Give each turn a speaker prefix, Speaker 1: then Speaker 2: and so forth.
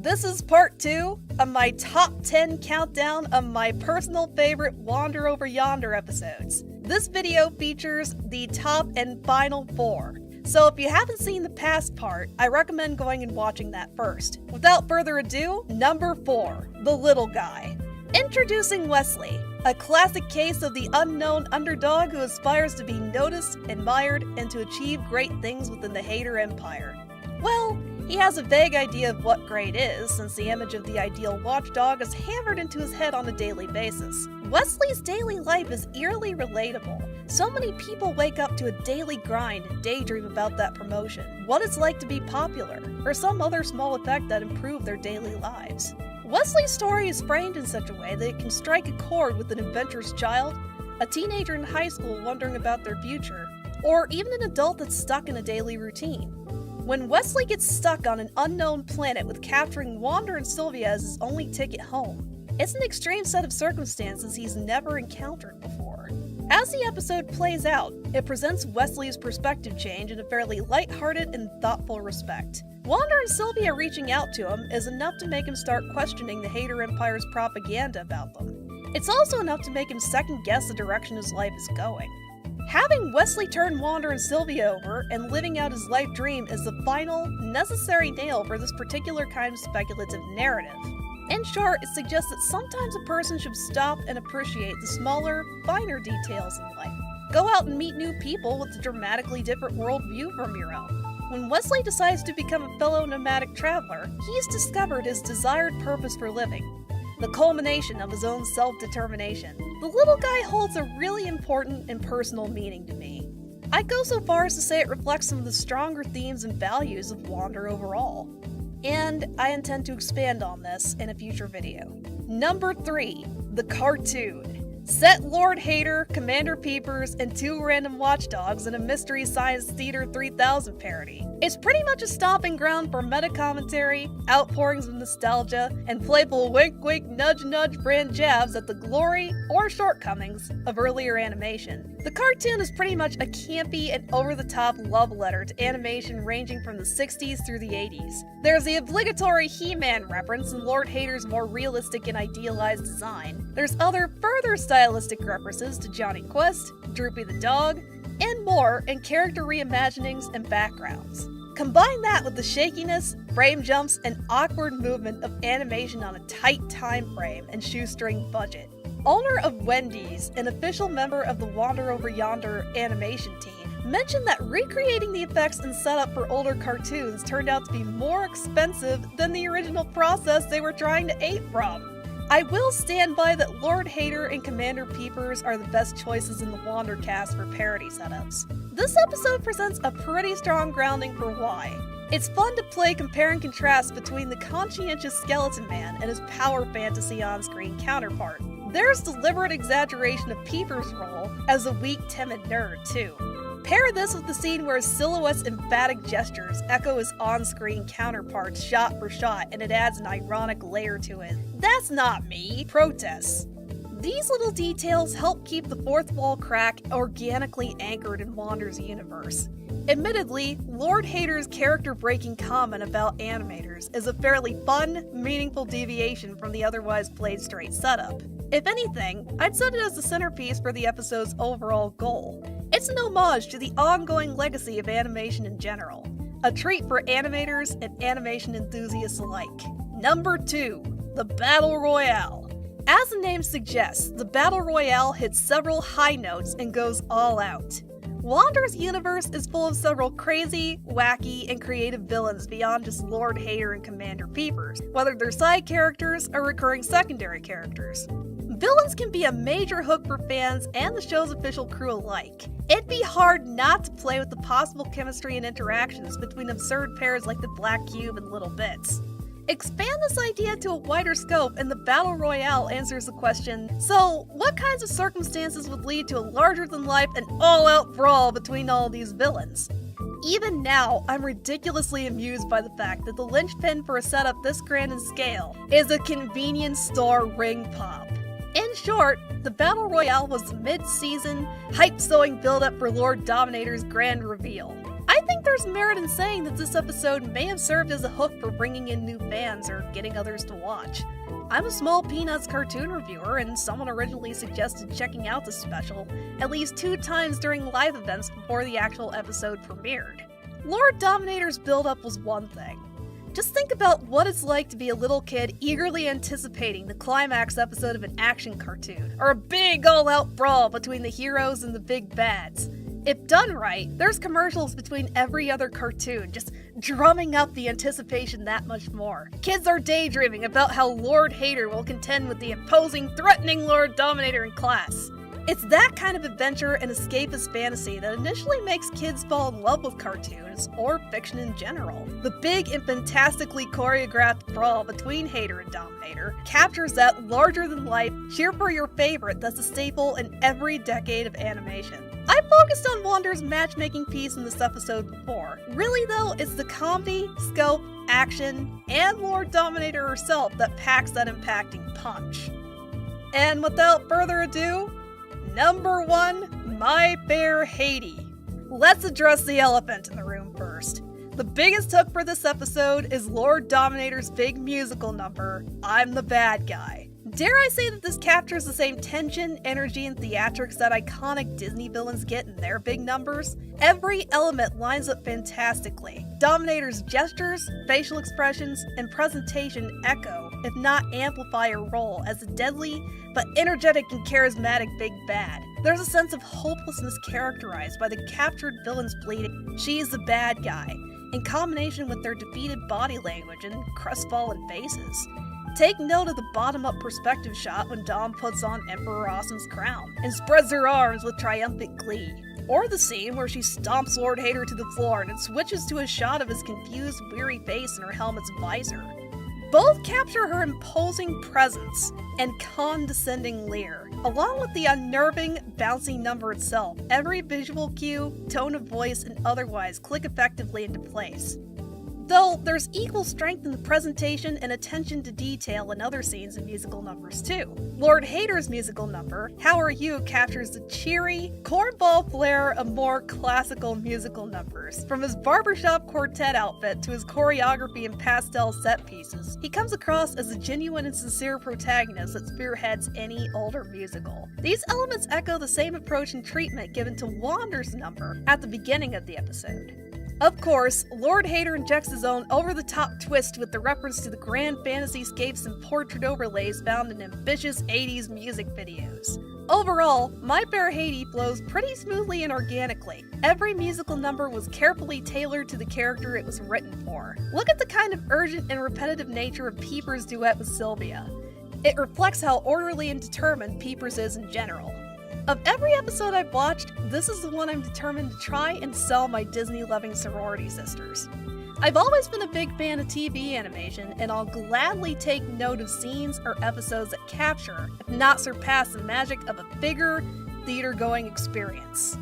Speaker 1: This is part 2 of my top 10 countdown of my personal favorite Wander Over Yonder episodes. This video features the top and final 4. So if you haven't seen the past part, I recommend going and watching that first. Without further ado, number 4, the little guy. Introducing Wesley, a classic case of the unknown underdog who aspires to be noticed, admired, and to achieve great things within the Hater Empire. Well, he has a vague idea of what great is, since the image of the ideal watchdog is hammered into his head on a daily basis. Wesley's daily life is eerily relatable. So many people wake up to a daily grind and daydream about that promotion, what it's like to be popular, or some other small effect that improved their daily lives. Wesley's story is framed in such a way that it can strike a chord with an adventurous child, a teenager in high school wondering about their future, or even an adult that's stuck in a daily routine. When Wesley gets stuck on an unknown planet with capturing Wander and Sylvia as his only ticket home, it's an extreme set of circumstances he's never encountered before. As the episode plays out, it presents Wesley's perspective change in a fairly lighthearted and thoughtful respect. Wander and Sylvia reaching out to him is enough to make him start questioning the Hater Empire's propaganda about them. It's also enough to make him second-guess the direction his life is going. Having Wesley turn Wander and Sylvia over and living out his life dream is the final, necessary nail for this particular kind of speculative narrative. In short, it suggests that sometimes a person should stop and appreciate the smaller, finer details in life. Go out and meet new people with a dramatically different worldview from your own. When Wesley decides to become a fellow nomadic traveler, he's discovered his desired purpose for living, the culmination of his own self-determination. The little guy holds a really important and personal meaning to me. I'd go so far as to say it reflects some of the stronger themes and values of Wander overall. And I intend to expand on this in a future video. Number 3, the cartoon. Set Lord Hater, Commander Peepers, and 2 random watchdogs in a Mystery Science Theater 3000 parody. It's pretty much a stomping ground for meta-commentary, outpourings of nostalgia, and playful wink-wink, nudge-nudge brand jabs at the glory or shortcomings of earlier animation. The cartoon is pretty much a campy and over-the-top love letter to animation ranging from the 60s through the 80s. There's the obligatory He-Man reference in Lord Hater's more realistic and idealized design. There's other further stylistic references to Johnny Quest, Droopy the Dog, and more in character reimaginings and backgrounds. Combine that with the shakiness, frame jumps, and awkward movement of animation on a tight time frame and shoestring budget. Owner of Wendy's, an official member of the Wander Over Yonder animation team, mentioned that recreating the effects and setup for older cartoons turned out to be more expensive than the original process they were trying to ape from. I will stand by that Lord Hater and Commander Peepers are the best choices in the Wander cast for parody setups. This episode presents a pretty strong grounding for why. It's fun to play compare and contrast between the conscientious skeleton man and his power fantasy on-screen counterpart. There's deliberate exaggeration of Peepers' role as a weak, timid nerd, too. Pair this with the scene where his silhouette's emphatic gestures echo his on-screen counterparts shot for shot, and it adds an ironic layer to it. That's not me, protests. These little details help keep the fourth wall crack organically anchored in Wander's universe. Admittedly, Lord Hater's character-breaking comment about animators is a fairly fun, meaningful deviation from the otherwise played straight setup. If anything, I'd set it as the centerpiece for the episode's overall goal. It's an homage to the ongoing legacy of animation in general, a treat for animators and animation enthusiasts alike. Number 2, the Battle Royale. As the name suggests, the Battle Royale hits several high notes and goes all out. Wander's universe is full of several crazy, wacky, and creative villains beyond just Lord Hater and Commander Peepers, whether they're side characters or recurring secondary characters. Villains can be a major hook for fans and the show's official crew alike. It'd be hard not to play with the possible chemistry and interactions between absurd pairs like the Black Cube and Little Bits. Expand this idea to a wider scope and the Battle Royale answers the question, so what kinds of circumstances would lead to a larger-than-life and all-out brawl between all these villains? Even now, I'm ridiculously amused by the fact that the linchpin for a setup this grand in scale is a convenience store ring pop. In short, the Battle Royale was the mid-season, hype-sowing build-up for Lord Dominator's grand reveal. I think there's merit in saying that this episode may have served as a hook for bringing in new fans or getting others to watch. I'm a small Peanuts cartoon reviewer, and someone originally suggested checking out this special at least 2 times during live events before the actual episode premiered. Lord Dominator's build-up was one thing. Just think about what it's like to be a little kid eagerly anticipating the climax episode of an action cartoon, or a big all-out brawl between the heroes and the big bads. If done right, there's commercials between every other cartoon, just drumming up the anticipation that much more. Kids are daydreaming about how Lord Hater will contend with the imposing, threatening Lord Dominator in class. It's that kind of adventure and escapist fantasy that initially makes kids fall in love with cartoons, or fiction in general. The big and fantastically choreographed brawl between Hater and Dominator captures that larger-than-life, cheer for your favorite that's a staple in every decade of animation. I focused on Wander's matchmaking piece in this episode before. Really though, it's the comedy, scope, action, and Lord Dominator herself that packs that impacting punch. And without further ado, Number 1, My Bear Haiti. Let's address the elephant in the room first. The biggest hook for this episode is Lord Dominator's big musical number, I'm the Bad Guy. Dare I say that this captures the same tension, energy, and theatrics that iconic Disney villains get in their big numbers? Every element lines up fantastically. Dominator's gestures, facial expressions, and presentation echo, if not amplify her role as a deadly but energetic and charismatic big bad. There's a sense of hopelessness characterized by the captured villain's bleeding. She is the bad guy, in combination with their defeated body language and crestfallen faces. Take note of the bottom-up perspective shot when Dom puts on Emperor Awesome's crown and spreads her arms with triumphant glee. Or the scene where she stomps Lord Hater to the floor and it switches to a shot of his confused, weary face in her helmet's visor. Both capture her imposing presence and condescending leer, along with the unnerving, bouncy number itself. Every visual cue, tone of voice, and otherwise click effectively into place. Though there's equal strength in the presentation and attention to detail in other scenes and musical numbers too. Lord Hater's musical number, How Are You, captures the cheery, cornball flair of more classical musical numbers. From his barbershop quartet outfit to his choreography and pastel set pieces, he comes across as a genuine and sincere protagonist that spearheads any older musical. These elements echo the same approach and treatment given to Wander's number at the beginning of the episode. Of course, Lord Hater injects his own over-the-top twist with the reference to the grand fantasy-scapes and portrait overlays found in ambitious 80s music videos. Overall, My Bear Haiti flows pretty smoothly and organically. Every musical number was carefully tailored to the character it was written for. Look at the kind of urgent and repetitive nature of Peepers' duet with Sylvia. It reflects how orderly and determined Peepers is in general. Of every episode I've watched, this is the one I'm determined to try and sell my Disney-loving sorority sisters. I've always been a big fan of TV animation, and I'll gladly take note of scenes or episodes that capture, if not surpass, the magic of a bigger, theater-going experience.